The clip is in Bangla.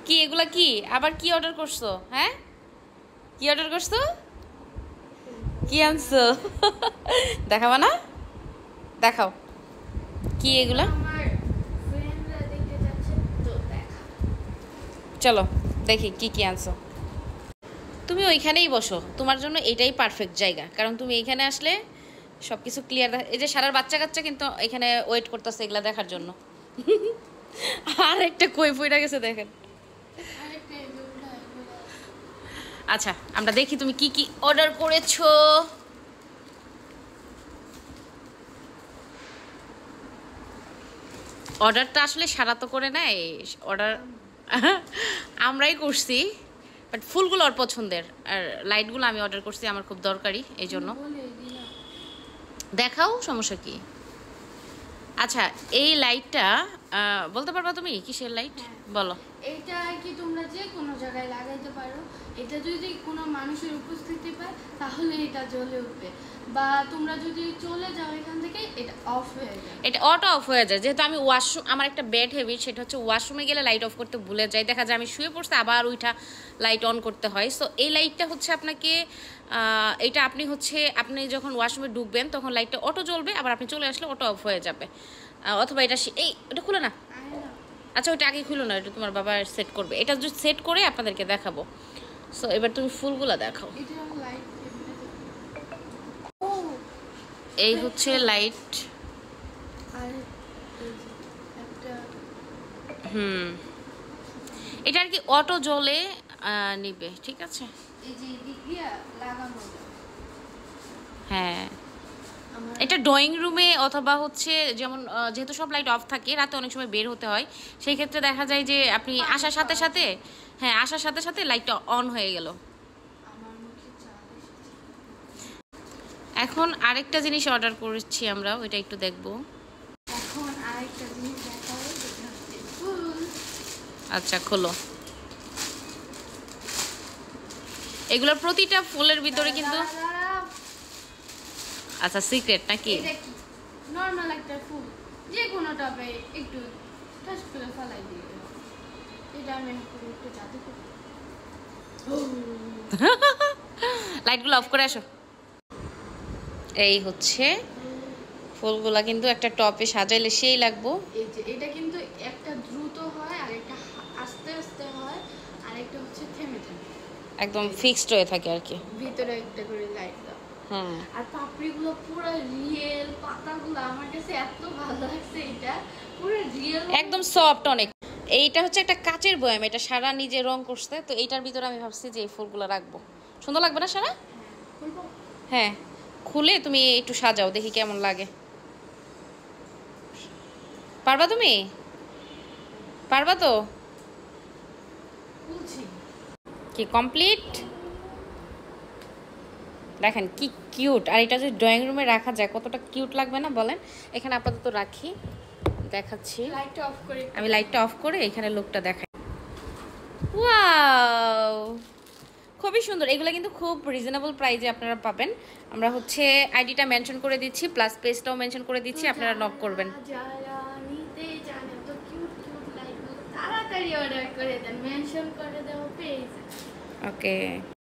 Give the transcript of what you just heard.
কি এগুলা কি আবার কি অর্ডার করছো? হ্যাঁ, কি অর্ডার করছো? কি আনছো? দেখাবা না? দেখাও কি এগুলা। চলো দেখি কি কি আনছো। তুমি ওইখানেই বসো, তোমার জন্য এটাই পারফেক্ট জায়গা, কারণ তুমি এইখানে আসলে সব কিছু ক্লিয়ার। এই যে সারার বাচ্চা কাচ্চা কিন্তু এখানে ওয়েট করতেছে এগুলা দেখার জন্য। আর একটা কই পইরা গেছে দেখেন। আচ্ছা আমরা দেখি তুমি কি কি অর্ডার করেছো। অর্ডারটা আসলে সারা তো করে নেয়, অর্ডার আমরাই করছি, বাট ফুলগুলো ওর পছন্দের, আর লাইটগুলো আমি অর্ডার করছি, আমার খুব দরকারি এই জন্য। দেখাও, সমস্যা কি? আচ্ছা এই লাইটটা বলতে পারবা তুমি কিসের লাইট? বলো। এটা কি তোমরা যে কোনো জায়গায় লাগাইতে পারো, এটা যদি কোনো মানুষের উপস্থিতি পায় তাহলে এটা জ্বলে উঠবে, বা তোমরা যদি চলে যাও এখান থেকে এটা অফ হয়ে যায়। এটা অটো অফ হয়ে যায়, যেহেতু আমি ওয়াশরুম, আমার একটা বেড হেভি, সেটা হচ্ছে ওয়াশরুমে গেলে লাইট অফ করতে ভুলে যাই, দেখা যায় আমি শুয়ে পড়ছি আবার ওইটা লাইট অন করতে হয়। সো এই লাইটটা হচ্ছে আপনাকে এটা আপনি হচ্ছে আপনি যখন ওয়াশরুমে ঢুকবেন তখন লাইটটা অটো জ্বলবে, আবার আপনি চলে আসলে অটো অফ হয়ে যাবে। অথবা এটা এই এটা খুলে না, আচ্ছা ওইটা আগে খুলো না, এটা তোমার বাবা সেট করবে, এটা যদি সেট করে আপনাদেরকে দেখাবো। সো এবার তুমি ফুলগুলো দেখাও। এই হচ্ছে লাইট। এটা আর কি অটো জ্বলে নিবে, ঠিক আছে। হ্যাঁ এটা ড্রয়িং রুমে অথবা হচ্ছে যেমন যেহেতু সব লাইট অফ থাকে, রাতে অনেক সময় বের হতে হয়, সেই ক্ষেত্রে দেখা যায় যে আপনি আসার সাথে সাথে, হ্যাঁ আসার সাথে সাথে লাইটটা অন হয়ে গেল। এখন আরেকটা জিনিস অর্ডার করেছি আমরা, ওইটা একটু দেখবো। আচ্ছা খোলো। এগুলোর প্রতিটা ফুলের ভিতরে কিন্তু আচ্ছা সিক্রেট নাকি? নরমাল একটা ফুল যে কোনো টবে একটু টাচ করে ফেলাই দিয়ে, এটা আমি একটু জাদু করি। লাইটগুলো অফ করে আসো। এই হচ্ছে ফুলগুলা কিন্তু একটা টপে সাজাইলে সেই লাগবো। এই যে এটা কিন্তু একটা দ্রুত হয় আর একটা আস্তে আস্তে হয়, আর একটা হচ্ছে থেমে থেমে একদম ফিক্সড হয়ে থাকে আর কি। ভিতরে একটা করে লাইট দাও। হুম আর পাপড়িগুলো পুরো রিয়েল, পাতাগুলো আমার কাছে এত ভালো লাগছে, এটা পুরো রিয়েল একদম সফট অনেক। এইটা হচ্ছে একটা কাচের বয়াম, এটা সারা নিজে রং করছে, তো এইটার ভিতরে আমি ভাবছি যে এই ফুলগুলো রাখবো, সুন্দর লাগবে না সারা? হ্যাঁ খুলে তুমি একটু সাজাও দেখি কেমন লাগে। পারবা তুমি? পারবা তো? কি কমপ্লিট? দেখেন কি কিউট, আর এটা যদি ড্রয়িং রুমে রাখা যায় কতটা কিউট লাগবে না বলেন। এখানে আপাতত রাখি, দেখাচ্ছি। আমি লাইটটা অফ করে এখানে লুকটা দেখাই। ওয়াও খুবই সুন্দর, এগুলো কিন্তু খুব রিজনেবল প্রাইসে আপনারা পাবেন। আমরা হচ্ছে আইডিটা মেনশন করে দিচ্ছি, প্লাস পেজটাও মেনশন করে দিচ্ছি, আপনারা নক করবেন। তাড়াতাড়ি অর্ডার করে দেন, মেনশন করে দেবো পেজ। ওকে।